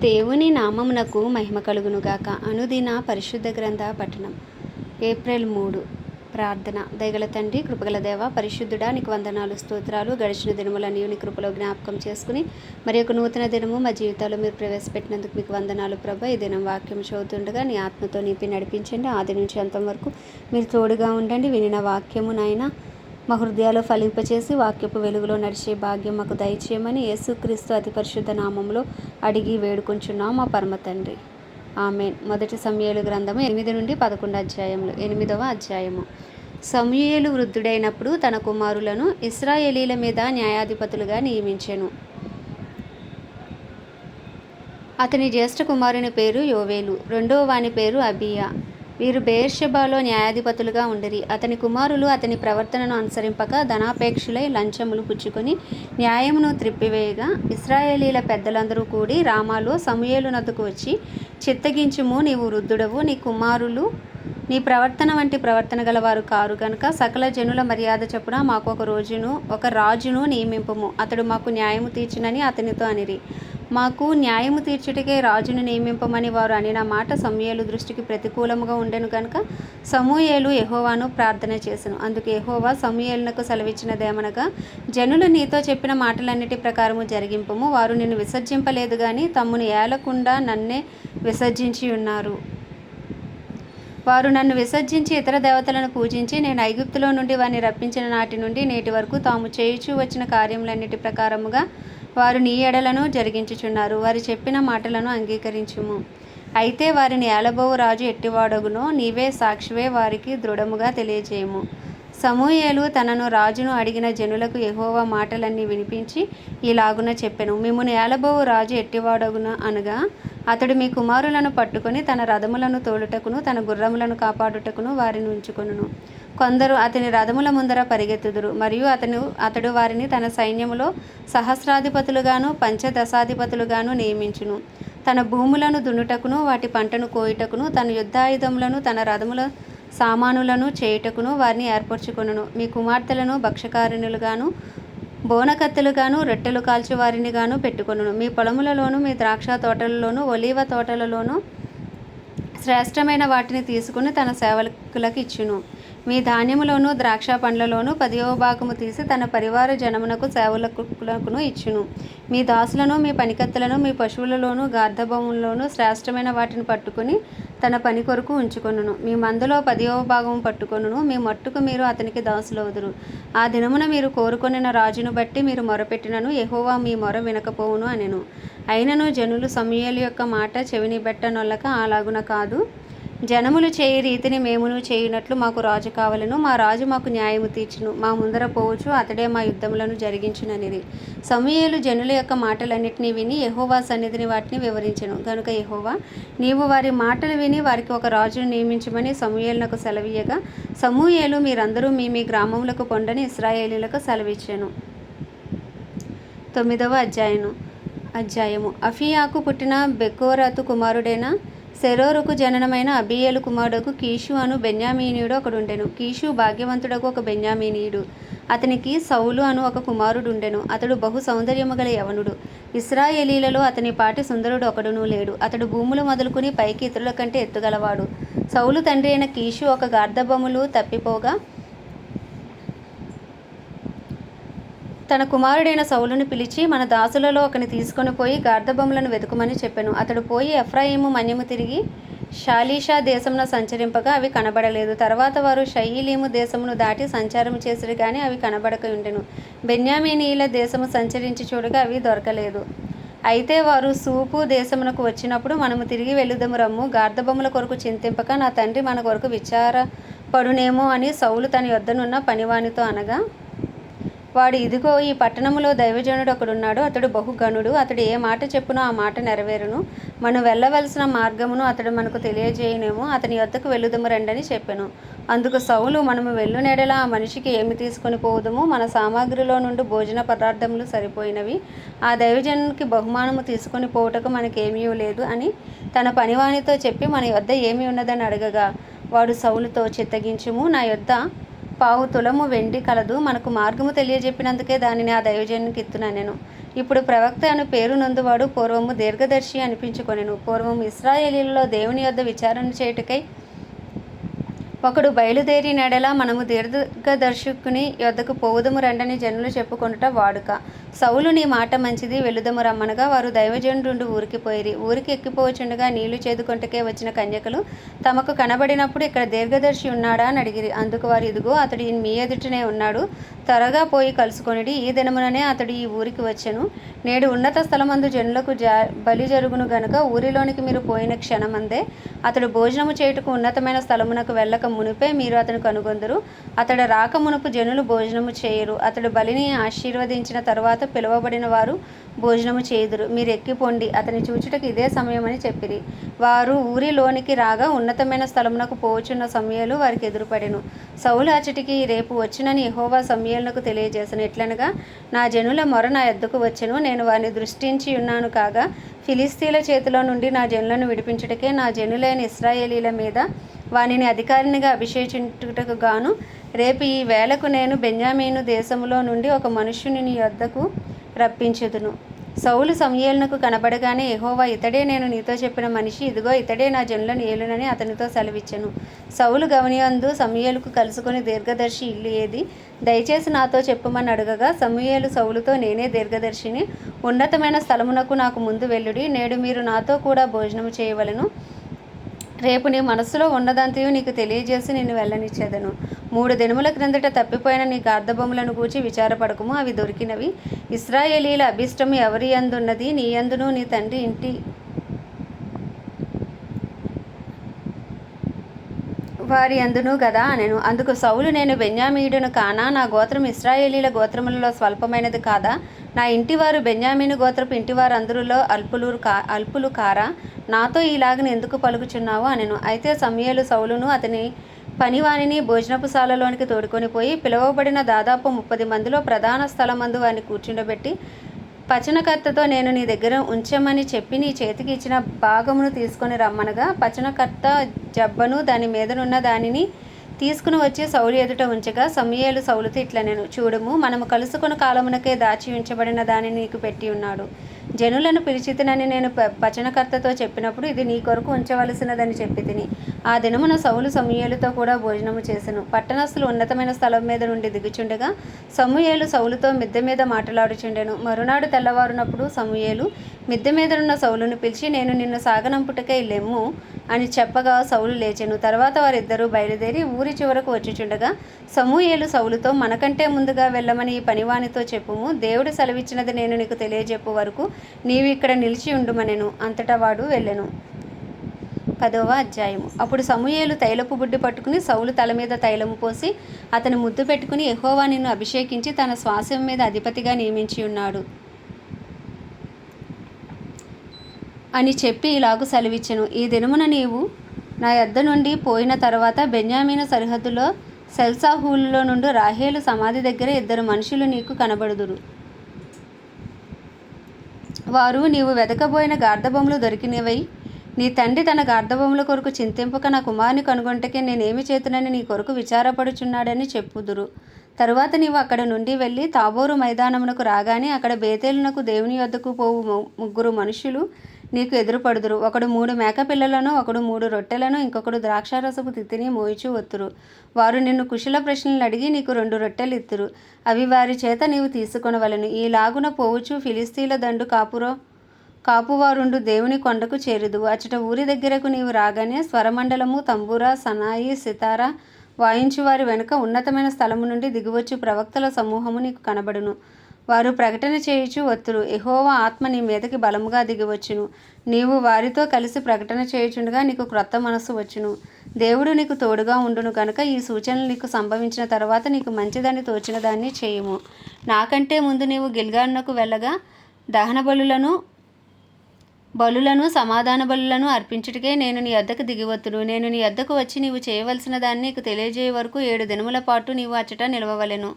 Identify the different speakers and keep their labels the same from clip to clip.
Speaker 1: దేవుని నామమునకు మహిమ కలుగునుగాక. అనుదిన పరిశుద్ధ గ్రంథ పఠనం. ఏప్రిల్ 3. ప్రార్థన. దయగల తండ్రి, కృపగల దేవ, పరిశుద్ధుడా, నీకు వందనాలు, స్తోత్రాలు. గడిచిన దినములన్నీ నీ కృపలో జ్ఞాపకం చేసుకుని మరి ఒక నూతన దినము మా జీవితాల్లో మీరు ప్రవేశపెట్టినందుకు మీకు వందనాలు ప్రభా. ఈ దినం వాక్యం చదువుతుండగా నీ ఆత్మతో నింపి నడిపించండి. ఆది నుంచి అంతం వరకు మీరు తోడుగా ఉండండి. వినిన వాక్యము నాయన మా హృదయాలు ఫలింపచేసి వాక్యపు వెలుగులో నడిచే భాగ్యం మాకు దయచేయమని యేసుక్రీస్తు అతి పరిశుద్ధ నామంలో అడిగి వేడుకుంటున్నాం మా పరమ తండ్రి. ఆమేన్. మొదటి సమూయేలు గ్రంథము 8 నుండి 11 అధ్యాయములు. 8వ అధ్యాయము. సమూయేలు వృద్ధుడైనప్పుడు తన కుమారులను ఇశ్రాయేలీల మీద న్యాయాధిపతులుగా నియమించెను. అతని జ్యేష్ఠ కుమారుని పేరు యోవేలు, రెండవ వాని పేరు అబీయా. వీరు బెయేర్షెబాలో న్యాయాధిపతులుగా ఉండిరి. అతని కుమారులు అతని ప్రవర్తనను అనుసరింపక ధనాపేక్షులై లంచములు పుచ్చుకొని న్యాయమును త్రిప్పివేయగా, ఇశ్రాయేలీల పెద్దలందరూ కూడి రామాలో సమూయేలు నద్దకు వచ్చి, చిత్తగించుము, నీవు వృద్ధుడవు, నీ కుమారులు నీ ప్రవర్తన వంటి ప్రవర్తన గలవారు కారు గనుక సకల జనుల మర్యాద చొప్పున మాకు ఒక రాజును నియమింపుము, అతడు మాకు న్యాయము తీర్చునని అతనితో అనిరి. మాకు న్యాయము తీర్చుటకే రాజును నియమింపమని వారు అనిన మాట సమూయేలు దృష్టికి ప్రతికూలముగా ఉండెను గనుక సమూయేలు యెహోవాను ప్రార్థన చేసెను. అందుకు యెహోవా సమూయేలునకు సెలవిచ్చినదేమనగా, జనులు నీతో చెప్పిన మాటలన్నిటి ప్రకారము జరిగింపుము. వారు నిన్ను విసర్జింపలేదు గాని తమ్మును ఏలకుండా నన్నే విసర్జించి ఉన్నారు. వారు నన్ను విసర్జించి ఇతర దేవతలను పూజించి నేను ఐగుప్తులో నుండి వారిని రప్పించిన నాటి నుండి నేటి వరకు తాము చేయుచూ వచ్చిన కార్యములన్నిటి ప్రకారముగా వారు నీ ఎడలను జరిగించుచున్నారు. వారు చెప్పిన మాటలను అంగీకరించుము. అయితే వారిని ఏలబోవు రాజు ఎట్టివాడగునో నీవే సాక్షివే వారికి దృఢముగా తెలియజేయము. సమూయేలు తనను రాజును అడిగిన జనులకు యెహోవా మాటలన్నీ వినిపించి ఇలాగున చెప్పెను. మిమ్మును ఏలబోవు రాజు ఎట్టివాడగున అనగా, అతడు మీ కుమారులను పట్టుకొని తన రథములను తోలుటకును తన గుర్రములను కాపాడుటకును వారిని ఉంచుకొనును. కొందరు అతని రథముల ముందర పరిగెత్తుదురు, మరియు అతడు వారిని తన సైన్యములో సహస్రాధిపతులుగాను పంచదశాధిపతులుగాను నియమించును. తన భూములను దున్నుటకును వాటి పంటను కోయుటకును తన యుద్ధాయుధములను తన రథముల సామానులను చేయుటకును వారిని ఏర్పరచుకొనును. మీ కుమార్తెలను భక్ష్యకారిణులుగాను బోనకత్తెలుగాను రొట్టెలు కాల్చు వారిని గాను పెట్టుకొనును. మీ పొలములలోను మీ ద్రాక్ష తోటలలోను ఒలీవ తోటలలోను శ్రేష్టమైన వాటిని తీసుకుని తన సేవకులకు ఇచ్చును. మీ ధాన్యములోను ద్రాక్ష పండ్లలోను 10వ భాగము తీసి తన పరివార జనమునకు సేవకులకును ఇచ్చును. మీ దాసులను మీ పనికత్తెలను మీ పశువులలోను గార్ధబములలోను శ్రేష్టమైన వాటిని పట్టుకుని తన పని కొరకు ఉంచుకొనును. మీ మందలో 10వ భాగము పట్టుకొనును. మీ మట్టుకు మీరు అతనికి దాసులవుదురు. ఆ దినమున మీరు కోరుకొనిన రాజును బట్టి మీరు మొరపెట్టినను యెహోవా మీ మొర వినకపోవును అనెను. అయినను జనులు సమూయేలు యొక్క మాట చెవిని బెట్టనొల్లక, అలాగున కాదు, జనములు చేయి రీతిని మేమును చేయునట్లు మాకు రాజు కావలెను. మా రాజు మాకు న్యాయము తీర్చును. మా ముందర పోవచ్చు, అతడే మా యుద్ధములను జరిగించుననిరి. సమూయేలు జనుల యొక్క మాటలన్నిటినీ విని యెహోవా సన్నిధిని వాటిని వివరించెను. గనుక యెహోవా, నీవు వారి మాటలు విని వారికి ఒక రాజును నియమించమని సమూయేలునకు సెలవీయగా, సమూయేలు మీరందరూ మీ మీ గ్రామములకు పొండని ఇశ్రాయేలీయులకు సెలవిచ్చెను. 9వ అధ్యాయము. అఫీయాకు పుట్టిన బెకోరతు కుమారుడైన సెరోరుకు జననమైన అబీయేలు కుమారుడకు కీషు అను బెన్యామీనీయుడు ఒకడుండెను. కీషు భాగ్యవంతుడకు ఒక బెన్యామీనీయుడు. అతనికి సౌలు అను ఒక కుమారుడుండెను. అతడు బహు సౌందర్యము గల యవనుడు. ఇశ్రాయేలీలలో అతని పాటి సుందరుడు ఒకడునూ లేడు. అతడు భూములు మొదలుకుని పైకి ఇతరుల కంటే ఎత్తుగలవాడు. సౌలు తండ్రి అయిన కీషు ఒక గార్ధబములు తప్పిపోగా తన కుమారుడైన సౌలును పిలిచి, మన దాసులలో ఒకని తీసుకొని పోయి గార్ధబములను వెతుకుమని చెప్పెను. అతడు పోయి ఎఫ్రాయిము మన్యము తిరిగి షాలీషా దేశమున సంచరింపగా అవి కనబడలేదు. తర్వాత వారు షయీలీము దేశమును దాటి సంచారము చేసిరి గాని అవి కనబడక ఉండెను. బెన్యామీనీయుల దేశము సంచరించి చూడగా అవి దొరకలేదు. అయితే వారు సూపు దేశమునకు వచ్చినప్పుడు, మనము తిరిగి వెళ్ళుదము రమ్ము, గార్ధబముల కొరకు చింతింపక నా తండ్రి మన కొరకు విచారపడునేమో అని సౌలు తన యొద్దనున్న పనివానితో అనగా, వాడు, ఇదిగో ఈ పట్టణములో దైవజనుడు ఒకడున్నాడు. అతడు బహుగణుడు. అతడు ఏ మాట చెప్పునో ఆ మాట నెరవేరును. మనం వెళ్ళవలసిన మార్గమును అతడు మనకు తెలియజేయునేమో. అతని యొద్దకు వెళ్ళుదము రండని చెప్పెను. అందుకు సౌలు, మనము వెళ్ళునెడల ఆ మనిషికి ఏమి తీసుకొని పోవుదుము? మన సామాగ్రిలో నుండి భోజన పదార్థములు సరిపోయినవి. ఆ దైవజనునికి బహుమానము తీసుకొని పోవుటకు మనకేమీ లేదు అని తన పనివానితో చెప్పి, మన యొద్ద ఏమి ఉన్నదని అడగగా, వాడు సౌలుతో, చిత్తగించుము, నా యొద్ద పావు తులము వెండి కలదు. మనకు మార్గము తెలియజెప్పినందుకే దానిని ఆ దైవజనునికి ఇత్తుననెను. ఇప్పుడు ప్రవక్త అను పేరు నందువాడు పూర్వము దీర్ఘదర్శి అనిపించుకొనెను. పూర్వము ఇశ్రాయేలీయులలో దేవుని యొద్ద విచారణ చేయుటకై ఒకడు బయలుదేరి నెడల మనము దీర్ఘదర్శకుని యొద్దకు పోవుదము రండని జనులు చెప్పుకొనుట వాడుక. సౌలు నీ మాట మంచిది, వెళుదము రమ్మనగా వారు దైవజనుడు ఊరికి పోయిరి. ఊరికి ఎక్కిపోవచుండగా నీళ్లు చేదుకొంటకే వచ్చిన కన్యకలు తమకు కనబడినప్పుడు ఇక్కడ దీర్ఘదర్శి ఉన్నాడా అని అడిగిరి. అందుకు వారు, ఇదిగో అతడు మీ ఎదుటనే ఉన్నాడు, త్వరగా పోయి కలుసుకొనిడి. ఈ దినముననే అతడు ఈ ఊరికి వచ్చెను. నేడు ఉన్నత స్థలమందు జనులకు బలి జరుగును గనుక ఊరిలోనికి మీరు పోయిన క్షణమందే అతడు భోజనము చేయుటకు ఉన్నతమైన స్థలమునకు వెళ్ళక మునిపే మీరు అతను కనుగొందరు. అతడు రాక మునుపు జనులు భోజనము చేయరు. అతడు బలిని ఆశీర్వదించిన తరువాత పిలువబడిన వారు భోజనము చేయుదురు. మీరు ఎక్కిపోండి, అతని చూచుటకు ఇదే సమయమని చెప్పిరి. వారు ఊరిలోనికి రాగా ఉన్నతమైన స్థలమునకు పోవచున్న సమూయేలు వారికి ఎదురుపడెను. సౌలు అచటికి రేపు వచ్చునని యెహోవా సమూయేలునకు తెలియజేసెను. ఎట్లనగా, నా జనుల మొర నా యొద్దకు వచ్చెను, నేను వారిని దృష్టించి ఉన్నాను కాగా ఫిలిస్తీన్ల చేతిలో నుండి నా జనులను విడిపించుటకే నా జనులైన ఇశ్రాయేలీల మీద వానిని అధికారినిగా అభిషేకించుటకు గాను రేపు ఈ వేళకు నేను బెన్యామీను దేశములో నుండి ఒక మనుష్యుని నీ యొద్దకు రప్పించుదును. సౌలు సమూయేలునకు కనబడగానే, యెహోవా ఇతడే నేను నీతో చెప్పిన మనిషి, ఇదిగో ఇతడే నా జనులను ఏలునని అతనితో సెలవిచ్చెను. సౌలు గవనియందు సమూయేలుకు కలుసుకొని, దీర్ఘదర్శి ఇల్లు ఏది? దయచేసి నాతో చెప్పమని అడగగా, సమూయేలు సౌలుతో, నేనే దీర్ఘదర్శిని. ఉన్నతమైన స్థలమునకు నాకు ముందు వెళ్ళుడి. నేడు మీరు నాతో కూడా భోజనము చేయవలెను. రేపు నీ మనస్సులో ఉన్నదంతయు నీకు తెలియజేసి నిన్ను వెళ్ళనిచ్చేదను. 3 దినముల క్రిందట తప్పిపోయిన నీ గార్ధబొమ్మలను గూర్చి విచారపడకుము, అవి దొరికినవి. ఇశ్రాయేలీల అభిష్టము ఎవరి యందున్నది? నీ యందును నీ తండ్రి ఇంటి వారి యందును గదా అనెను. అందుకు సౌలు, నేను బెన్యామీయుడును కానా? నా గోత్రం ఇశ్రాయేలీల గోత్రములలో స్వల్పమైనది కాదా? నా ఇంటివారు బెన్యామీను గోత్రపు ఇంటివారు అందరిలో అల్పులు కారా? నాతో ఈలాగని ఎందుకు పలుకుచున్నావు అనెను. అయితే సమూయేలు సౌలును అతని పనివానిని భోజనపుశాలలోనికి తోడుకొని పోయి పిలువబడిన దాదాపు 30 మందిలో ప్రధాన స్థలమందు వారిని కూర్చుండబెట్టి, పచనకర్తతో నేను నీ దగ్గర ఉంచమని చెప్పి నీ చేతికి ఇచ్చిన భాగమును తీసుకొని రమ్మనగా, పచనకర్త జబ్బను దాని మీదనున్న దానిని తీసుకుని వచ్చి సౌలు ఎదుట ఉంచగా, సమూయేలు సౌలుతో ఇట్లనెను, చూడుము, మనము కలుసుకున్న కాలమునకే దాచి ఉంచబడిన దానిని నీకు పెట్టి ఉన్నాడు. జనులను పిలిచితినని నేను పచనకర్తతో చెప్పినప్పుడు ఇది నీ కొరకు ఉంచవలసినదని చెప్పి తిని. ఆ దినమున సౌలు సమూయేలుతో కూడా భోజనము చేసెను. పట్టణస్థులు ఉన్నతమైన స్థలం మీద నుండి దిగుచుండగా సమూయేలు సౌలుతో మిద్దె మీద మాట్లాడుచుండెను. మరునాడు తెల్లవారునప్పుడు సమూయేలు మిద్దె మీదనున్న సౌలును పిలిచి, నేను నిన్ను సాగనంపుటకై లెమ్ము అని చెప్పగా సౌలు లేచెను. తర్వాత వారిద్దరూ బయలుదేరి ఊరి చివరకు వచ్చుచుండగా సమూయేలు సౌలుతో, మనకంటే ముందుగా వెళ్ళమని ఈ పనివానితో చెప్పుము, దేవుడు సెలవిచ్చినది నేను నీకు తెలియజెప్పు వరకు నీవు ఇక్కడ నిలిచి ఉండుమనెను. అంతటా వాడు వెళ్ళెను. 10వ అధ్యాయము. అప్పుడు సమూయేలు తైలపు బుడ్డి పట్టుకుని సౌలు తల మీద తైలము పోసి అతని ముద్దు పెట్టుకుని, యెహోవా నిన్ను అభిషేకించి తన స్వాస్థ్యం మీద అధిపతిగా నియమించి ఉన్నాడు అని చెప్పి ఇలాగు సెలవిచ్చెను. ఈ దినమున నీవు నా యొద్ద నుండి పోయిన తర్వాత బెన్యామీను సరిహద్దులో సెల్సాహూలులో నుండి రాహేలు సమాధి దగ్గర 2 మనుషులు నీకు కనబడుదురు. వారు నీవు వెదకబోయిన గార్ధబొమ్మలు దొరికినవై, నీ తండ్రి తన గార్ధబొమ్మల కొరకు చింతింపక నా కుమారుని కనుగొంటకే నేనేమి చేతునని నీ కొరకు విచారపడుచున్నాడని చెప్పుదురు. తరువాత నీవు అక్కడ నుండి వెళ్ళి తాబోరు మైదానమునకు రాగానే అక్కడ బేతేలునకు దేవుని యొద్దకు పోవు 3 మనుషులు నీకు ఎదురుపడుదురు. ఒకడు 3 మేకపిల్లలను, ఒకడు 3 రొట్టెలను, ఇంకొకడు ద్రాక్షారసపు తిత్తిని మోయిచూ వత్తురు. వారు నిన్ను కుశల ప్రశ్నలు అడిగి నీకు 2 రొట్టెలు ఇత్తురు. అవి వారి చేత నీవు తీసుకొనవలెను. ఈ లాగున పోవుచు ఫిలిస్తీన్ల దండు కాపువారుండు దేవుని కొండకు చేరుదువు. అచ్చట ఊరి దగ్గరకు నీవు రాగానే స్వరమండలము, తంబూరా, సనాయి, సితారా వాయించువారి వెనుక ఉన్నతమైన స్థలము నుండి దిగువచ్చు ప్రవక్తల సమూహము నీకు కనబడును. వారు ప్రకటన చేయుచు వత్తురు, యెహోవా ఆత్మ నీ మీదకి బలముగా దిగివచ్చును. నీవు వారితో కలిసి ప్రకటన చేయుచుండగా నీకు క్రొత్త మనస్సు వచ్చును. దేవుడు నీకు తోడుగా ఉండును కనుక ఈ సూచనలు నీకు సంభవించిన తర్వాత నీకు మంచిదని తోచిన దాన్ని చేయుము. నాకంటే ముందు నీవు గిల్గాలునకు వెళ్ళగా దహన బలులను సమాధాన బలులను అర్పించుటకే నేను నీ యొద్దకు దిగివత్తును. నేను నీ యొద్దకు వచ్చి నీవు చేయవలసిన దాన్ని నీకు తెలియజేయ వరకు 7 దినముల పాటు నీవు అచ్చట నిలవవలెను.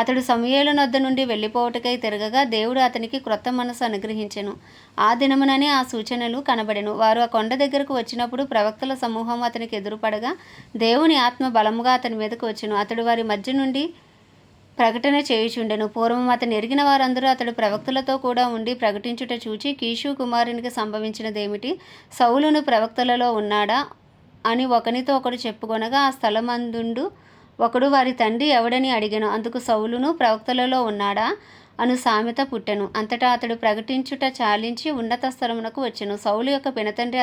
Speaker 1: అతడు సమూయేలు నొద్ద నుండి వెళ్ళిపోవటకై తిరగగా దేవుడు అతనికి క్రొత్త మనసు అనుగ్రహించెను. ఆ దినముననే ఆ సూచనలు కనబడెను. వారు ఆ కొండ దగ్గరకు వచ్చినప్పుడు ప్రవక్తల సమూహం అతనికి ఎదురుపడగా దేవుని ఆత్మ బలముగా అతని మీదకు వచ్చెను. అతడు వారి మధ్య నుండి ప్రకటన చేయుచుండెను. పూర్వం అతను ఎరిగిన వారందరూ అతడు ప్రవక్తలతో కూడా ఉండి ప్రకటించుట చూచి, కీషు కుమారునికి సంభవించినదేమిటి? సౌలును ప్రవక్తలలో ఉన్నాడా అని ఒకనితో ఒకడు చెప్పుకొనగా, ఆ స్థలమందుండు ఒకడు వారి తండ్రి ఎవడని అడిగెను. అందుకు సౌలును ప్రవక్తలలో ఉన్నాడా అను సామెత పుట్టెను. అంతటా అతడు ప్రకటించుట చాలించి ఉన్నత స్థలమునకు వచ్చెను. సౌలు యొక్క పినతండ్రి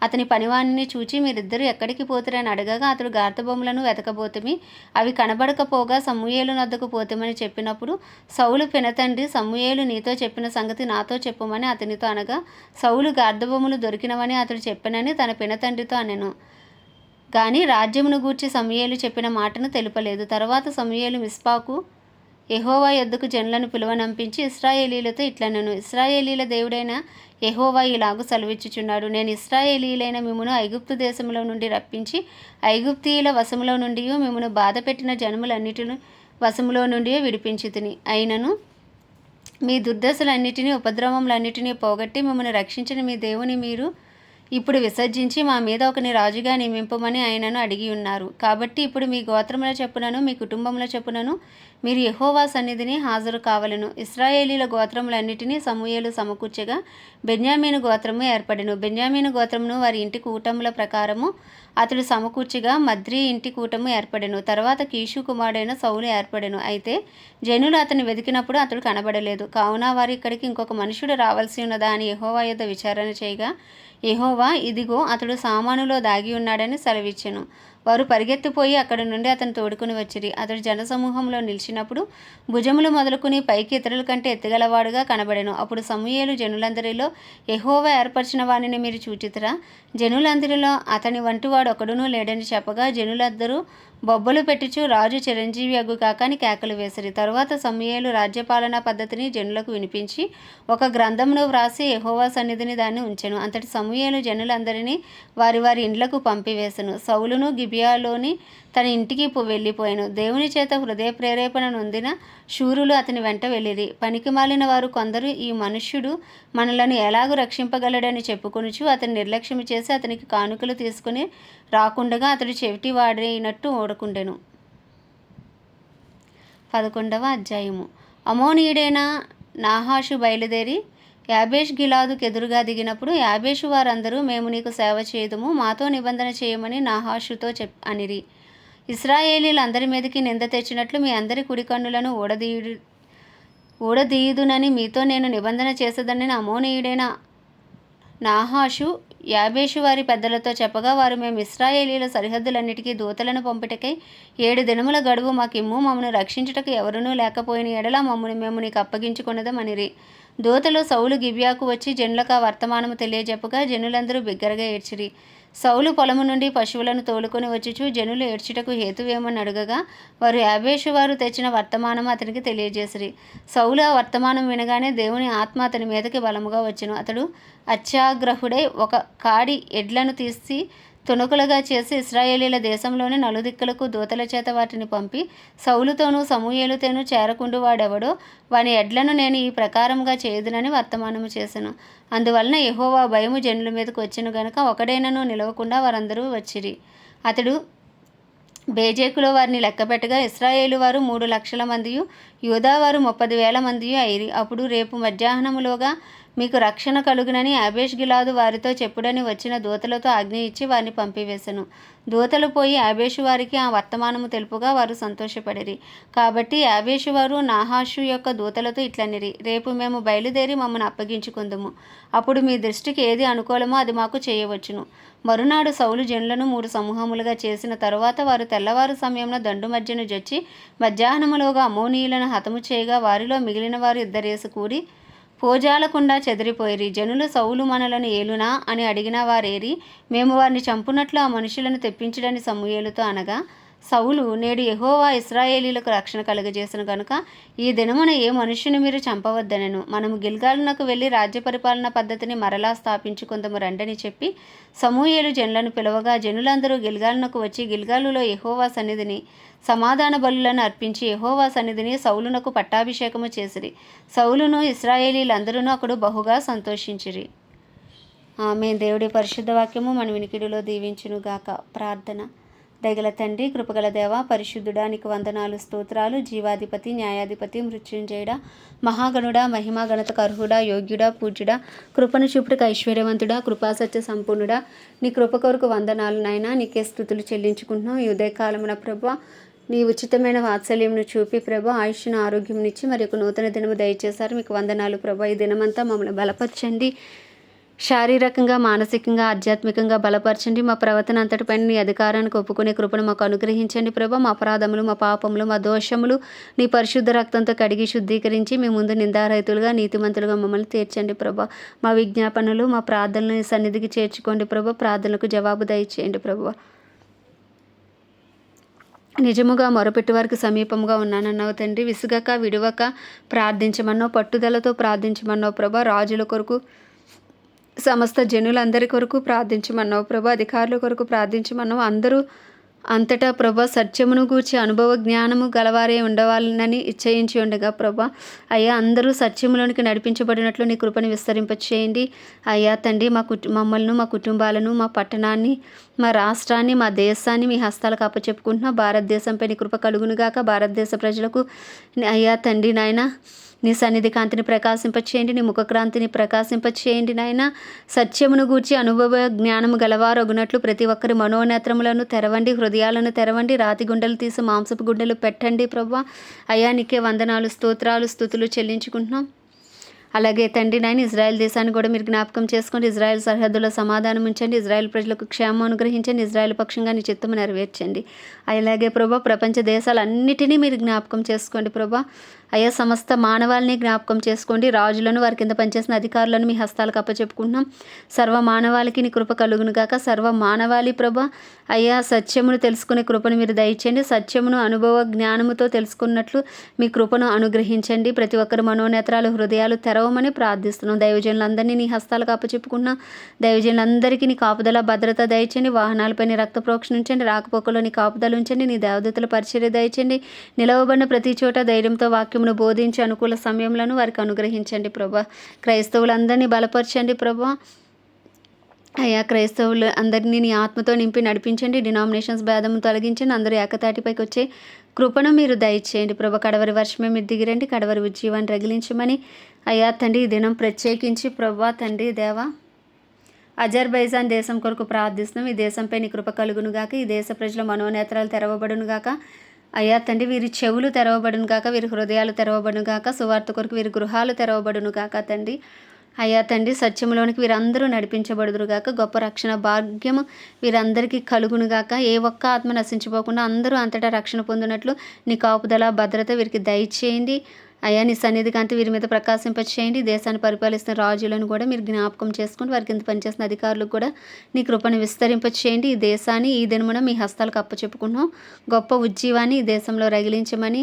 Speaker 1: అతని పనివానిని చూచి, మీరిద్దరూ ఎక్కడికి పోతురని అడగగా, అతడు గార్తబొమ్మలను వెతకబోతుమి, అవి కనబడకపోగా సమూయేలు నొద్దకు పోతుమని చెప్పినప్పుడు, సౌలు పినతండ్రి, సమూయేలు నీతో చెప్పిన సంగతి నాతో చెప్పుమని అతనితో అనగా, సౌలు గార్తబొమ్మలు దొరికినవని అతడు చెప్పెనని తన పినతండ్రితో అనెను. గాని రాజ్యమును గూర్చి సమూయేలు చెప్పిన మాటను తెలుపలేదు. తరువాత సమూయేలు మిస్పాకు యెహోవా యొద్దకు జనులను పిలువనంపించి ఇశ్రాయేలీలతో ఇట్లనెను, ఇశ్రాయేలీల దేవుడైన యెహోవా ఇలాగు సెలవిచ్చుచున్నాడు, నేను ఇశ్రాయేలీలైన మిమ్మును ఐగుప్తు దేశంలో నుండి రప్పించి ఐగుప్తీయుల వశములో నుండి మిమ్మును బాధపెట్టిన జనములన్నిటిని వశములో నుండి విడిపించితిని. అయినను మీ దుర్దశలన్నిటినీ ఉపద్రవములన్నిటినీ పోగొట్టి మిమ్మల్ని రక్షించిన మీ దేవుని మీరు ఇప్పుడు విసర్జించి మా మీద ఒకని రాజుగా నియమింపమని ఆయనను అడిగి ఉన్నారు. కాబట్టి ఇప్పుడు మీ గోత్రముల చొప్పునను మీ కుటుంబముల చొప్పునను మీరు యెహోవా సన్నిధిని హాజరు కావలెను. ఇశ్రాయేలీల గోత్రములన్నిటినీ సమూయేలు సమకూర్చగా బెన్యామీను గోత్రము ఏర్పడెను. బెన్యామీను గోత్రమును వారి ఇంటి కూటముల ప్రకారము అతడు సమకూర్చిగా మద్రి ఇంటి కూటము ఏర్పడెను. తర్వాత కీషు కుమారుడైన సౌలు ఏర్పడెను. అయితే జనులు అతన్ని వెతికినప్పుడు అతడు కనబడలేదు. కావున వారు ఇక్కడికి ఇంకొక మనుషుడు రావాల్సి ఉన్నదా అని యెహోవా యొద్ద విచారణ చేయగా, యెహోవా ఇదిగో అతడు సామానులో దాగి ఉన్నాడని సెలవిచ్చెను. వారు పరిగెత్తిపోయి అక్కడి నుండి అతను తోడుకుని వచ్చిరి. అతడు జనసమూహంలో నిలిచినప్పుడు భుజములు మొదలుకుని పైకి ఇతరుల కంటే ఎత్తుగలవాడుగా కనబడెను. అప్పుడు సమూయేలు జనులందరిలో, యెహోవా ఏర్పరిచిన వానిని మీరు చూచితిరా? జనులందరిలో అతని వంటివాడు ఒకడునూ లేడని చెప్పగా, జనులందరూ బొబ్బలు పెట్టుచు రాజు చిరంజీవి అగు కాక అని కేకలు వేసిరి. తరువాత సమూయేలు రాజ్యపాలనా పద్ధతిని జనులకు వినిపించి ఒక గ్రంథమును వ్రాసి యెహోవా సన్నిధిని దాన్ని ఉంచెను. అంతటి సమూయేలు జనులందరినీ వారి వారి ఇండ్లకు పంపివేసెను. సౌలును గిబియాలోని తన ఇంటికి వెళ్ళిపోయాను. దేవుని చేత హృదయ ప్రేరేపణ నొందిన శూరులు అతని వెంట వెళ్ళిరి. పనికిమాలిన వారు కొందరు, ఈ మనుష్యుడు మనలను ఎలాగూ రక్షింపగలడని చెప్పుకొనుచు అతని నిర్లక్ష్యం చేసి అతనికి కానుకలు తీసుకుని రాకుండగా అతడు చెవిటి వాడైనట్టు ఓడకుండెను. 11వ అధ్యాయము. అమోనీయుడైన నాహాషు బయలుదేరి యాబేష్ గిలాదుకు ఎదురుగా దిగినప్పుడు యాబేషు వారందరూ, మేము నీకు సేవ చేయుదుము, మాతో నిబంధన చేయమని నాహాషుతో అనిరి. ఇశ్రాయేలీలందరి మీదకి నింద తెచ్చినట్లు మీ అందరి కుడి కన్నులను ఊడదీయుదునని మీతో నేను నిబంధన చేసేదని అమోనీయుడైన నాహాషు యాబేషు వారి పెద్దలతో చెప్పగా, వారు, మేము ఇశ్రాయేలీల సరిహద్దులన్నిటికీ దూతలను పంపుటకై 7 దినముల గడువు మాకిమ్ము, మమ్మను రక్షించుటకు ఎవరునూ లేకపోయిన ఎడల మేము నీకు అప్పగించుకొనదమనిరి. దూతలు సౌలు గిబియాకు వచ్చి జనులకు ఆ వర్తమానము తెలియజెప్పగా జనులందరూ బిగ్గరగా ఏడ్చిరి. సౌలు పొలము నుండి పశువులను తోలుకొని వచ్చుచు జనులు ఏడ్చుటకు హేతువేమని అడగగా, వారు యాబేషు వారు తెచ్చిన వర్తమానము అతనికి తెలియజేసిరి. సౌలు ఆ వర్తమానం వినగానే దేవుని ఆత్మ అతని మీదకి బలముగా వచ్చెను. అతడు అత్యాగ్రహుడై ఒక కాడి ఎడ్లను తీసి తుణుకులుగా చేసి ఇశ్రాయేలీల దేశంలోని నలుదిక్కులకు దూతల చేత వాటిని పంపి, సౌలుతోనూ సమూయేలుతోనూ చేరకుండు వాడెవడో వాని ఎడ్లను నేను ఈ ప్రకారంగా చేయుదునని వర్తమానము చేసెను. అందువలన యెహోవా భయము జనుల మీదకు వచ్చెను గనుక ఒకడైనను నిలవకుండా వారందరూ వచ్చిరి. అతడు బేజేకులో వారిని లెక్కపెట్టగా ఇశ్రాయేలు వారు 3,00,000 మందియు యూదా వారు 30,000 మందియు అయిరి. అప్పుడు రేపు మధ్యాహ్నములోగా మీకు రక్షణ కలుగునని యాబేష్ గిలాదు వారితో చెప్పుడని వచ్చిన దూతలతో ఆజ్ఞ ఇచ్చి వారిని పంపివేశను. దూతలు పోయి యాబేషు వారికి ఆ వర్తమానము తెలుపుగా వారు సంతోషపడిరి. కాబట్టి యాబేషు వారు నాహాషు యొక్క దూతలతో ఇట్లనిరి, రేపు మేము బయలుదేరి మమ్మను అప్పగించుకుందుము. అప్పుడు మీ దృష్టికి ఏది అనుకూలమో అది మాకు చేయవచ్చును. మరునాడు సౌలు జనులను 3 సమూహములుగా చేసిన తరువాత వారు తెల్లవారు సమయంలో దండు మధ్యను జొచ్చి మధ్యాహ్నములోగా అమ్మోనీయులను హతము చేయగా, వారిలో మిగిలిన వారు 2 కూడి పోజాలకుండా చెదిరిపోయిరి. జనులు, సౌలు మనలను ఏలునా అని అడిగిన వారేరి, మేము వారిని చంపునట్లు ఆ మనుషులను తెప్పించడని సమూయేలుతో అనగా, సౌలు, నేడు యెహోవా ఇశ్రాయేలీలకు రక్షణ కలుగజేసిన గనుక ఈ దినమున ఏ మనుష్యుని మీరు చంపవద్దనెను. మనము గిల్గాలునకు వెళ్ళి రాజ్య పరిపాలన పద్ధతిని మరలా స్థాపించుకుందము రండని చెప్పి సమూయేలు జనులను పిలవగా, జనులందరూ గిల్గాలునకు వచ్చి గిల్గాలులో యెహోవా సన్నిధిని సమాధాన బలులను అర్పించి యెహోవా సన్నిధిని సౌలునకు పట్టాభిషేకము చేసిరి. సౌలును ఇశ్రాయేలీలందరూ అక్కడ బహుగా సంతోషించిరి. ఆమేన్. దేవుడి పరిశుద్ధ వాక్యము మన వినికిడిలో దీవించునుగాక. ప్రార్థన. దయగల తండ్రి, కృపగల దేవ, పరిశుద్ధుడా, నీకు వందనాలు, స్తోత్రాలు. జీవాధిపతి, న్యాయాధిపతి, మృత్యుంజయుడా, మహాగణుడా, మహిమా ఘనతకు అర్హుడా, యోగ్యుడా, పూజ్యుడా, కృపను చూపుటకు ఐశ్వర్యవంతుడా, కృపాసత్య సంపూర్ణుడా, నీ కృప కొరకు వందనాలు నాయనా. నీకే స్తుతులు చెల్లించుకుంటున్నాం. ఈ ఉదయకాలమున ప్రభువా, నీ ఉచితమైన వాత్సల్యంను చూపి ప్రభా, ఆయుష్ను ఆరోగ్యంనిచ్చి మరి ఒక నూతన దినము దయచేశారు. మీకు వందనాలు ప్రభా. ఈ దినమంతా మమ్మల్ని బలపరచండి. శారీరకంగా, మానసికంగా, ఆధ్యాత్మికంగా బలపరచండి. మా ప్రవర్తన అంతటిపైన నీ అధికారానికి ఒప్పుకునే కృపను మాకు అనుగ్రహించండి ప్రభా. మా అపరాధములు, మా పాపములు, మా దోషములు నీ పరిశుద్ధ రక్తంతో కడిగి శుద్ధీకరించి మీ ముందు నిందారహితులుగా, నీతిమంతులుగా మమ్మల్ని తీర్చండి ప్రభా. మా విజ్ఞాపనలు, మా ప్రార్థనలు నీ సన్నిధికి చేర్చుకోండి ప్రభా. ప్రార్థనలకు జవాబు దయచేయండి ప్రభా. నిజముగా మొరపెట్టు వారికి సమీపంగా ఉన్నానన్నావు తండ్రి. విసుగక, విడువక ప్రార్థించమన్నావు, పట్టుదలతో ప్రార్థించమన్నావు ప్రభా. రాజుల కొరకు, సమస్త జనులందరి కొరకు ప్రార్థించమన్నావు ప్రభా. అధికారుల కొరకు ప్రార్థించమన్నావు. అందరూ అంతటా ప్రభా సత్యమును గూర్చి అనుభవ జ్ఞానము గలవారే ఉండవాలని ఇచ్చయించి ఉండగా ప్రభా, అయ్యా అందరూ సత్యములోనికి నడిపించబడినట్లు నీ కృపను విస్తరింపచేయండి. అయ్యా తండ్రి, మమ్మల్ని, మా కుటుంబాలను, మా పట్టణాన్ని, మా రాష్ట్రాన్ని, మా దేశాన్ని మీ హస్తాలకు అప్పచెప్పుకుంటున్నా. భారతదేశంపై నీ కృప కలుగునుగాక. భారతదేశ ప్రజలకు అయ్యా తండ్రి నాయన నీ సన్నిధి కాంతిని ప్రకాశింపచేయండి. నీ ముఖక్రాంతిని ప్రకాశింపచేయండి నాయన. సత్యమును గూర్చి అనుభవ జ్ఞానము గలవారొగునట్లు ప్రతి ఒక్కరి మనోనేత్రములను తెరవండి, హృదయాలను తెరవండి. రాతి గుండెలు తీసి మాంసపు గుండెలు పెట్టండి ప్రభా. అయ్యా నీకే వందనాలు, స్తోత్రాలు, స్తుతులు చెల్లించుకుంటున్నాం. అలాగే తండ్రి నాయన, ఇజ్రాయెల్ దేశాన్ని కూడా మీరు జ్ఞాపకం చేసుకోండి. ఇజ్రాయెల్ సరిహద్దులో సమాధానం ఉంచండి. ఇజ్రాయెల్ ప్రజలకు క్షేమం అనుగ్రహించండి. ఇజ్రాయెల్ పక్షంగా నీ చిత్తము నెరవేర్చండి. అలాగే ప్రభా, ప్రపంచ దేశాలన్నిటినీ మీరు జ్ఞాపకం చేసుకోండి ప్రభా. అయ్యా సమస్త మానవాళిని జ్ఞాపకం చేసుకోండి. రాజులను, వారి కింద పనిచేసిన అధికారులను మీ హస్తాలకు అప్పచెప్పుకుంటున్నాం. సర్వ మానవాళికి నీ కృప కలుగును గాక. సర్వ మానవాళి ప్రభా అయ్యా సత్యమును తెలుసుకునే కృపను మీరు దయచేయండి. సత్యమును అనుభవ జ్ఞానముతో తెలుసుకున్నట్లు మీ కృపను అనుగ్రహించండి. ప్రతి ఒక్కరి మనోనేత్రాలు, హృదయాలు తెరవమని ప్రార్థిస్తున్నాం. దైవజనులందరినీ నీ హస్తాలకు అప్పచెప్పుకున్నాం. దైవజనులందరికీ నీ కాపుదల, భద్రత దయచేయండి. వాహనాలపై నీ రక్త ప్రోక్షణ ఉంచండి. రాకపోకలో నీ కాపుదల ఉంచండి. నీ దేవదూతల పరిచర్య దయచేయండి. నిలవబడిన ప్రతి చోట ధైర్యంతో వాక్యమును బోధించి అనుకూల సమయంలో వారికి అనుగ్రహించండి ప్రభా. క్రైస్తవులందరినీ బలపరచండి ప్రభా. అయ్యా క్రైస్తవులు అందరినీ నీ ఆత్మతో నింపి నడిపించండి. డినామినేషన్స్ భేదము తొలగించండి. అందరూ ఏకతాటిపైకి వచ్చే కృపను మీరు దయచేయండి ప్రభా. కడవరి వర్షమే మీరు దిగిరండి. కడవరి ఉజ్జీవాన్ని రగిలించమని అయ్యా తండ్రి ఈ దినం ప్రత్యేకించి ప్రభా తండ్రి దేవా అజర్బైజాన్ దేశం కొరకు ప్రార్థిస్తున్నాం. ఈ దేశంపై నీ కృప కలుగునుగాక. ఈ దేశ ప్రజల మనోనేత్రాలు తెరవబడునుగాక. అయ్యా తండ్రి వీరి చెవులు తెరవబడును గాక. వీరి హృదయాలు తెరవబడును గాక. సువార్త కొరకు వీరి గృహాలు తెరవబడును గాక తండ్రి. అయ్యా తండ్రి సత్యములోనికి వీరందరూ నడిపించబడుదురుగాక. గొప్ప రక్షణ భాగ్యము వీరందరికీ కలుగునుగాక. ఏ ఒక్క ఆత్మ నశించిపోకుండా అందరూ అంతటా రక్షణ పొందినట్లు నీ కాపుదల, భద్రత వీరికి దయచేయండి. అయ్యా నీ సన్నిధి కాంతి వీరి మీద ప్రకాశింపచేయండి. దేశాన్ని పరిపాలిస్తున్న రాజులను కూడా మీరు జ్ఞాపకం చేసుకుని వారి కింద పనిచేస్తున్న అధికారులకు కూడా నీ కృపను విస్తరింపచేయండి. ఈ దేశాన్ని ఈ దినమున మీ హస్తాలకు అప్పచెప్పుకుంటున్నాం. గొప్ప ఉజ్జీవాన్ని ఈ దేశంలో రగిలించమని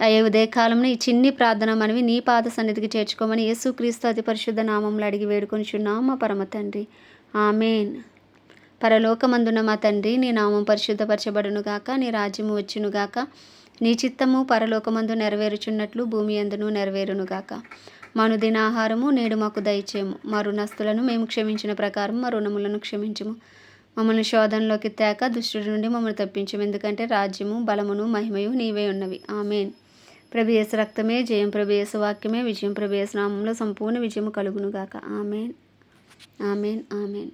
Speaker 1: అయ్యే ఉదయకాలంలో ఈ చిన్ని ప్రార్థన మనవి నీ పాద సన్నిధికి చేర్చుకోమని యేసుక్రీస్తు అతి పరిశుద్ధ నామంలో అడిగి వేడుకొనిచున్నాం మా పరమ తండ్రి. ఆమేన్. పరలోకమందున్న మా తండ్రి, నీ నామం పరిశుద్ధపరచబడునుగాక. నీ రాజ్యము వచ్చునుగాక. నీ చిత్తము పరలోకమందు నెరవేరుచున్నట్లు భూమి యందును నెరవేరునుగాక. మా అనుదిన ఆహారము నేడు మాకు దయచేయము. మా రుణస్తులను మేము క్షమించిన ప్రకారం మా రుణములను క్షమించుము. మమ్మల్ని శోధనలోకి తేక దుష్టుడి నుండి మమ్మల్ని తప్పించము. ఎందుకంటే రాజ్యము, బలమును, మహిమయు నీవే ఉన్నవి. ఆమేన్. ప్రభు యేసు రక్తమే జయం. ప్రభు యేసు వాక్యమే విజయం. ప్రభు యేసు నామంలో సంపూర్ణ విజయము కలుగునుగాక. ఆమేన్. ఆమేన్. ఆమేన్.